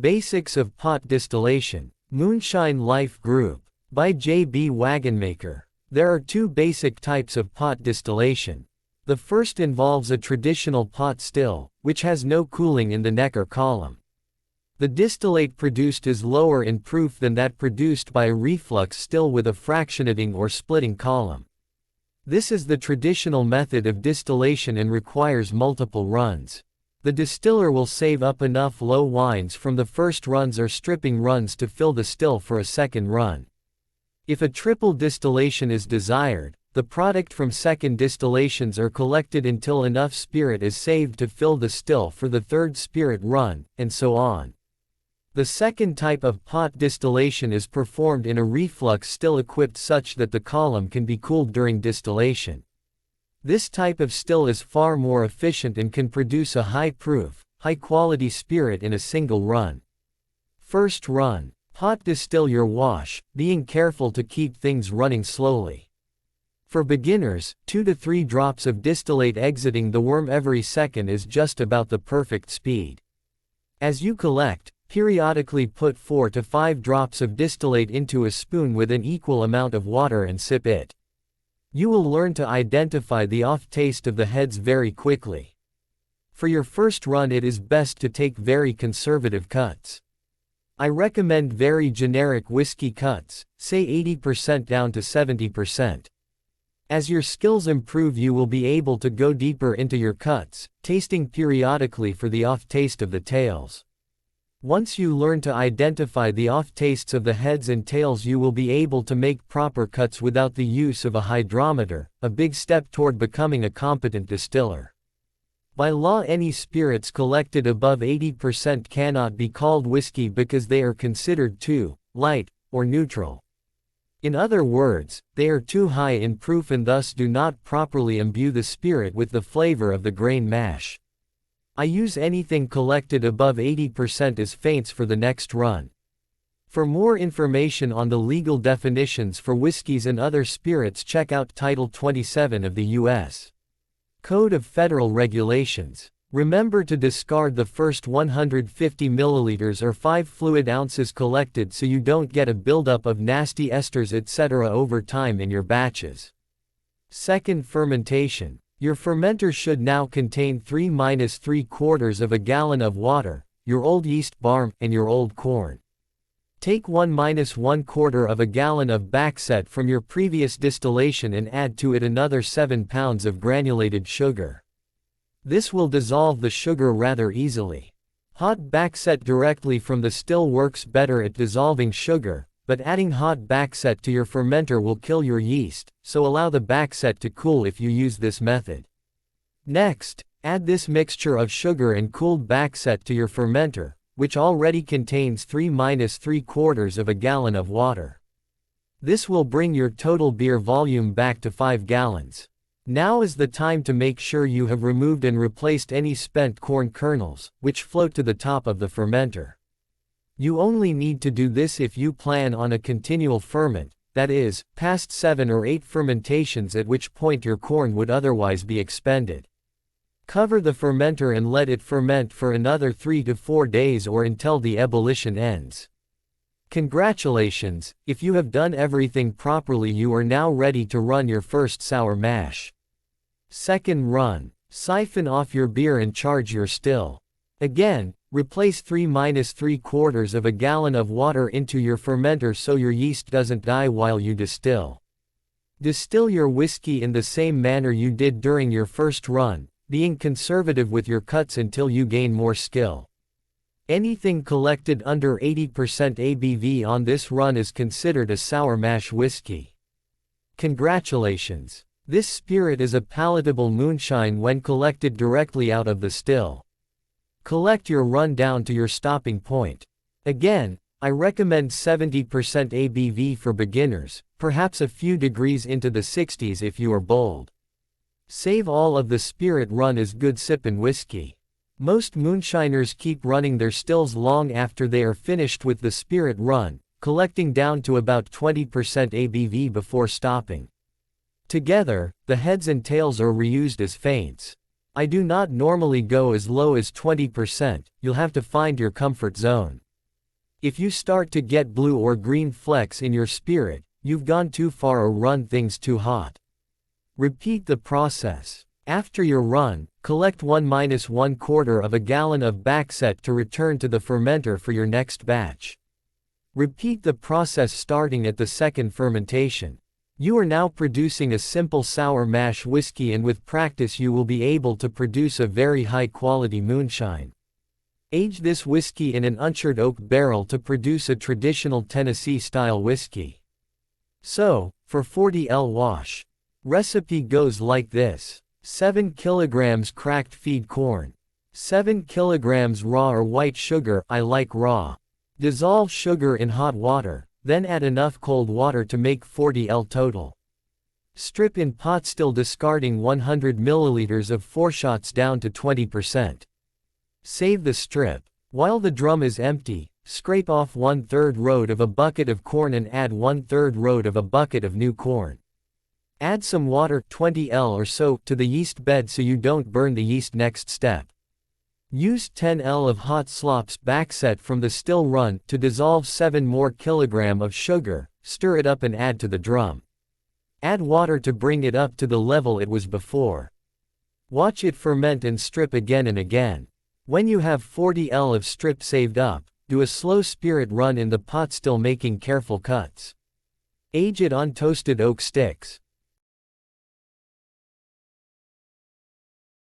Basics of Pot Distillation. Moonshine Life Group. By J.B. Wagonmaker. There are two basic types of pot distillation. The first involves a traditional pot still, which has no cooling in the neck or column. The distillate produced is lower in proof than that produced by a reflux still with a fractionating or splitting column. This is the traditional method of distillation and requires multiple runs. The distiller will save up enough low wines from the first runs or stripping runs to fill the still for a second run. If a triple distillation is desired, the product from second distillations are collected until enough spirit is saved to fill the still for the third spirit run, and so on. The second type of pot distillation is performed in a reflux still equipped such that the column can be cooled during distillation. This type of still is far more efficient and can produce a high-proof, high-quality spirit in a single run. First run. Pot distill your wash, being careful to keep things running slowly. For beginners, 2 to 3 drops of distillate exiting the worm every second is just about the perfect speed. As you collect, periodically put 4 to 5 drops of distillate into a spoon with an equal amount of water and sip it. You will learn to identify the off taste of the heads very quickly. For your first run it is best to take very conservative cuts. I recommend very generic whiskey cuts, say 80% down to 70%. As your skills improve you will be able to go deeper into your cuts, tasting periodically for the off taste of the tails. Once you learn to identify the off tastes of the heads and tails you will be able to make proper cuts without the use of a hydrometer, a big step toward becoming a competent distiller. By law any spirits collected above 80% cannot be called whiskey because they are considered too light or neutral. In other words, they are too high in proof and thus do not properly imbue the spirit with the flavor of the grain mash. I use anything collected above 80% as feints for the next run. For more information on the legal definitions for whiskeys and other spirits check out Title 27 of the U.S. Code of Federal Regulations. Remember to discard the first 150 milliliters or 5 fluid ounces collected so you don't get a buildup of nasty esters etc. over time in your batches. Second fermentation. Your fermenter should now contain 3–3/4 of a gallon of water, your old yeast barm, and your old corn. Take 1–1/4 of a gallon of backset from your previous distillation and add to it another 7 pounds of granulated sugar. This will dissolve the sugar rather easily. Hot backset directly from the still works better at dissolving sugar, but adding hot backset to your fermenter will kill your yeast, so allow the backset to cool if you use this method. Next, add this mixture of sugar and cooled backset to your fermenter, which already contains 3–3/4 of a gallon of water. This will bring your total beer volume back to 5 gallons. Now is the time to make sure you have removed and replaced any spent corn kernels, which float to the top of the fermenter. You only need to do this if you plan on a continual ferment, that is, past 7 or 8 fermentations at which point your corn would otherwise be expended. Cover the fermenter and let it ferment for another 3 to 4 days or until the ebullition ends. Congratulations, if you have done everything properly you are now ready to run your first sour mash. Second run. Siphon off your beer and charge your still. Again, replace 3–3/4 of a gallon of water into your fermenter so your yeast doesn't die while you distill. Distill your whiskey in the same manner you did during your first run, being conservative with your cuts until you gain more skill. Anything collected under 80% ABV on this run is considered a sour mash whiskey. Congratulations! This spirit is a palatable moonshine when collected directly out of the still. Collect your run down to your stopping point. Again, I recommend 70% ABV for beginners, perhaps a few degrees into the 60s if you are bold. Save all of the spirit run as good sippin' whiskey. Most moonshiners keep running their stills long after they are finished with the spirit run, collecting down to about 20% ABV before stopping. Together, the heads and tails are reused as feints. I do not normally go as low as 20%, you'll have to find your comfort zone. If you start to get blue or green flecks in your spirit, you've gone too far or run things too hot. Repeat the process. After your run, collect 1–1/4 of a gallon of backset to return to the fermenter for your next batch. Repeat the process starting at the second fermentation. You are now producing a simple sour mash whiskey, and with practice you will be able to produce a very high quality moonshine. Age this whiskey in an uncharred oak barrel to produce a traditional Tennessee-style whiskey. So, for 40L wash. Recipe goes like this. 7 kilograms cracked feed corn. 7 kilograms raw or white sugar, I like raw. Dissolve sugar in hot water, then add enough cold water to make 40L total. Strip in pot still, discarding 100 milliliters of foreshots down to 20%. Save the strip. While the drum is empty, scrape off 1/3 road of a bucket of corn and add 1/3 road of a bucket of new corn. Add some water, 20L or so, to the yeast bed so you don't burn the yeast. Next step. Use 10L of hot slops backset from the still run to dissolve 7 more kilograms of sugar, stir it up and add to the drum. Add water to bring it up to the level it was before. Watch it ferment and strip again and again. When you have 40L of strip saved up, do a slow spirit run in the pot still, making careful cuts. Age it on toasted oak sticks.